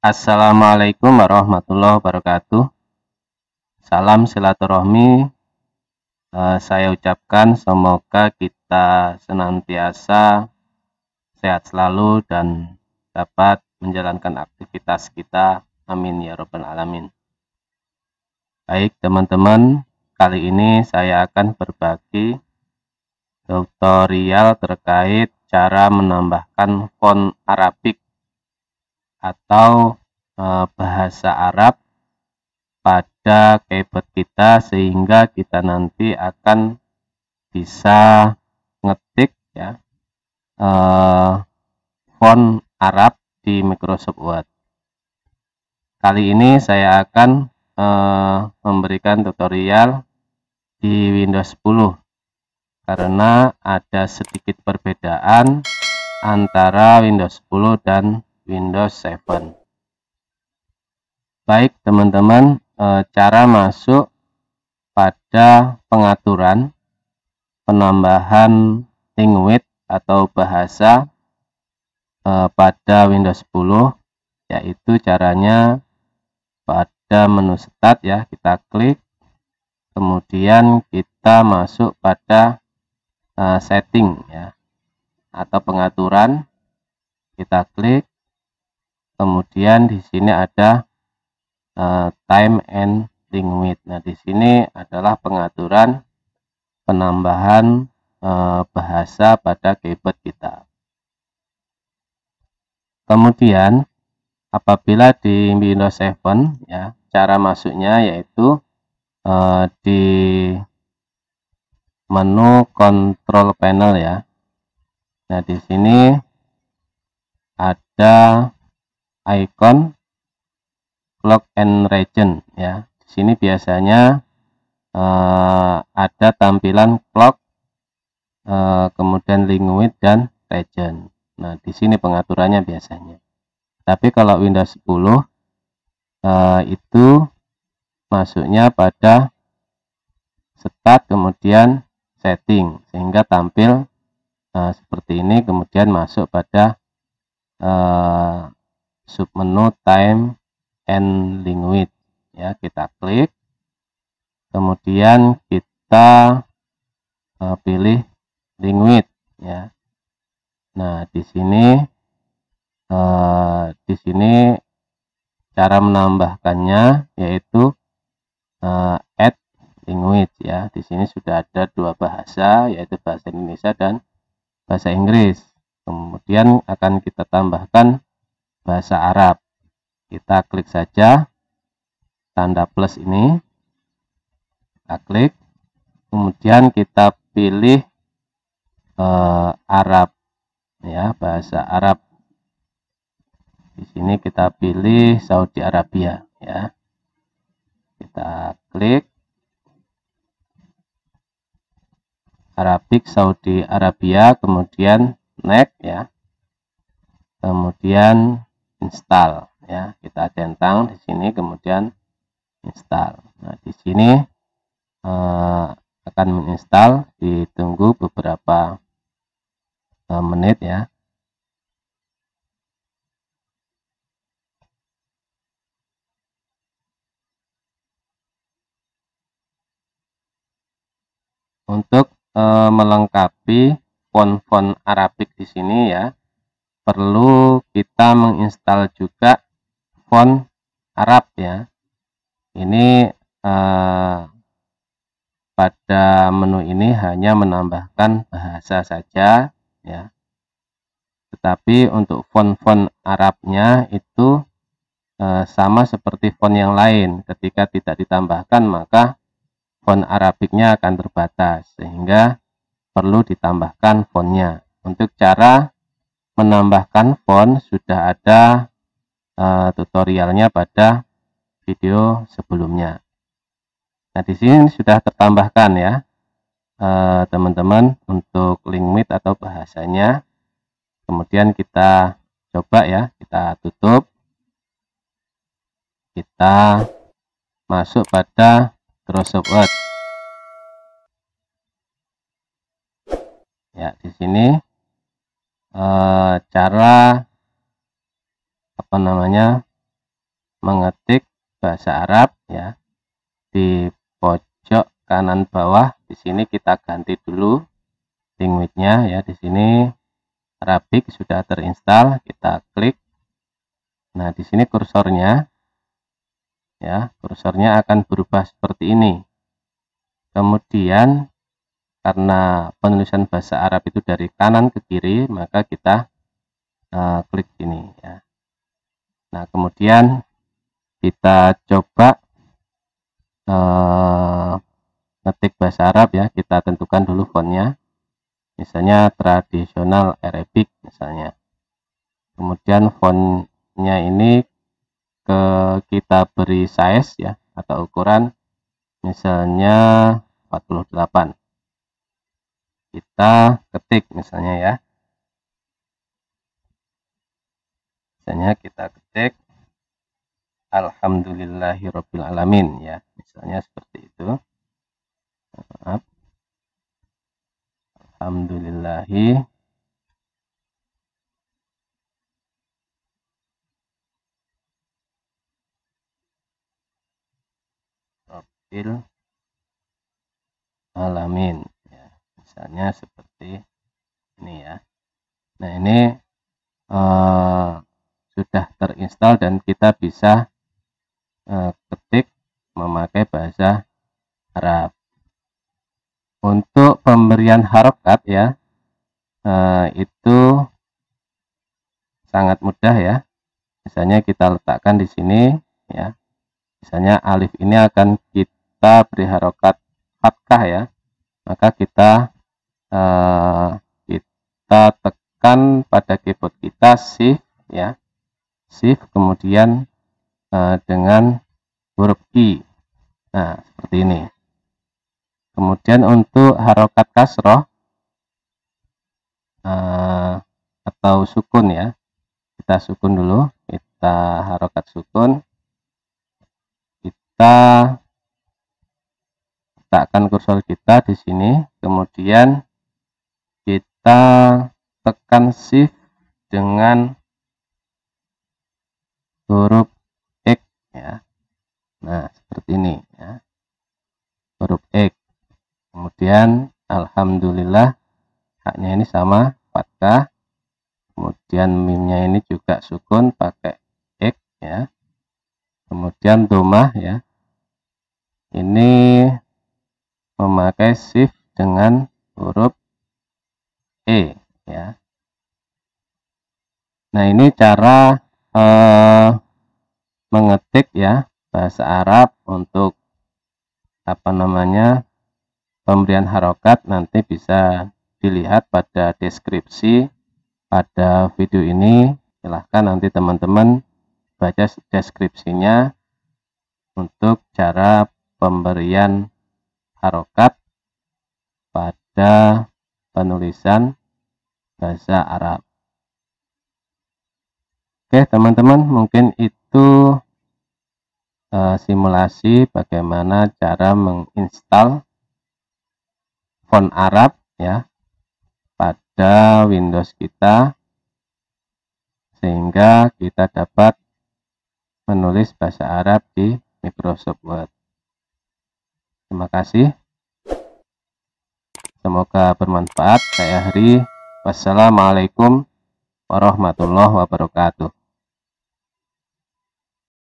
Assalamualaikum warahmatullahi wabarakatuh. Salam silaturahmi. Saya ucapkan semoga kita senantiasa sehat selalu dan dapat menjalankan aktivitas kita. Amin ya robbal alamin. Baik teman-teman, kali ini saya akan berbagi tutorial terkait cara menambahkan font Arabik atau bahasa Arab pada keyboard kita, sehingga kita nanti akan bisa ngetik ya font Arab di Microsoft Word. Kali ini saya akan memberikan tutorial di Windows 10 karena ada sedikit perbedaan antara Windows 10 dan Windows 7. Baik teman-teman, cara masuk pada pengaturan penambahan language atau bahasa pada Windows 10, yaitu caranya pada menu start ya, kita klik, kemudian kita masuk pada setting ya atau pengaturan, kita klik, kemudian di sini ada time and language. Nah, di sini adalah pengaturan penambahan bahasa pada keyboard kita. Kemudian apabila di Windows 7 ya, cara masuknya yaitu di menu control panel ya. Nah, di sini ada icon clock and region ya. Di sini biasanya ada tampilan clock, kemudian language dan region. Nah, di sini pengaturannya biasanya. Tapi kalau Windows 10 itu masuknya pada start kemudian setting, sehingga tampil seperti ini, kemudian masuk pada submenu time and language ya, kita klik, kemudian kita pilih language ya. Nah, di sini cara menambahkannya yaitu add language ya. Di sini sudah ada dua bahasa, yaitu bahasa Indonesia dan bahasa Inggris. Kemudian akan kita tambahkan bahasa Arab. Kita klik saja tanda plus ini, kita klik, kemudian kita pilih Arab ya, bahasa Arab. Di sini kita pilih Saudi Arabia ya, kita klik Arabik Saudi Arabia, kemudian next ya, kemudian install ya, kita centang di sini, kemudian install. Nah, di sini akan menginstal, ditunggu beberapa menit ya. Untuk melengkapi font-font Arabik di sini ya, perlu kita menginstal juga font Arab ya. Ini pada menu ini hanya menambahkan bahasa saja ya. Tetapi untuk font-font Arabnya itu sama seperti font yang lain. Ketika tidak ditambahkan, maka font Arabiknya akan terbatas, sehingga perlu ditambahkan fontnya. Untuk cara menambahkan font sudah ada tutorialnya pada video sebelumnya. Nah, di sini sudah tertambahkan ya teman-teman untuk language atau bahasanya. Kemudian kita coba ya, kita tutup, kita masuk pada Microsoft Word ya. Di sini cara mengetik bahasa Arab ya. Di pojok kanan bawah di sini kita ganti dulu language-nya ya. Di sini Arabic sudah terinstall, kita klik. Nah, di sini kursornya ya, kursornya akan berubah seperti ini. Kemudian karena penulisan bahasa Arab itu dari kanan ke kiri, maka kita klik ini ya. Nah, kemudian kita coba ngetik bahasa Arab ya. Kita tentukan dulu fontnya, misalnya tradisional Arabic misalnya. Kemudian fontnya ini kita beri size ya, atau ukuran misalnya 48. Kita ketik misalnya ya, misalnya kita ketik Alhamdulillahirabbil alamin ya, misalnya seperti itu. Maaf. Alhamdulillahi rabbil alamin ya, misalnya seperti ini ya. Nah, ini sudah terinstall dan kita bisa ketik memakai bahasa Arab. Untuk pemberian harokat ya, itu sangat mudah ya. Misalnya kita letakkan di sini ya. Misalnya alif ini akan kita beri harokat fathah ya. Maka kita tekan pada keyboard kita shift ya. Shift kemudian dengan huruf I. Nah, seperti ini. Kemudian untuk harokat kasroh atau sukun ya, kita sukun dulu, kita harokat sukun, kita letakkan kursor kita di sini, kemudian kita tekan shift dengan huruf X ya. Nah, seperti ini ya, huruf X. Kemudian alhamdulillah, haknya ini sama fathah, kemudian mimnya ini juga sukun pakai X ya. Kemudian domah ya, ini memakai shift dengan huruf E ya. Nah, ini cara mengetik ya bahasa Arab untuk pemberian harokat. Nanti bisa dilihat pada deskripsi pada video ini. Silahkan nanti teman-teman baca deskripsinya untuk cara pemberian harokat pada penulisan bahasa Arab. Oke teman-teman, mungkin itu simulasi bagaimana cara menginstal font Arab ya pada Windows kita, sehingga kita dapat menulis bahasa Arab di Microsoft Word. Terima kasih, semoga bermanfaat. Saya Hari, wassalamualaikum warahmatullahi wabarakatuh.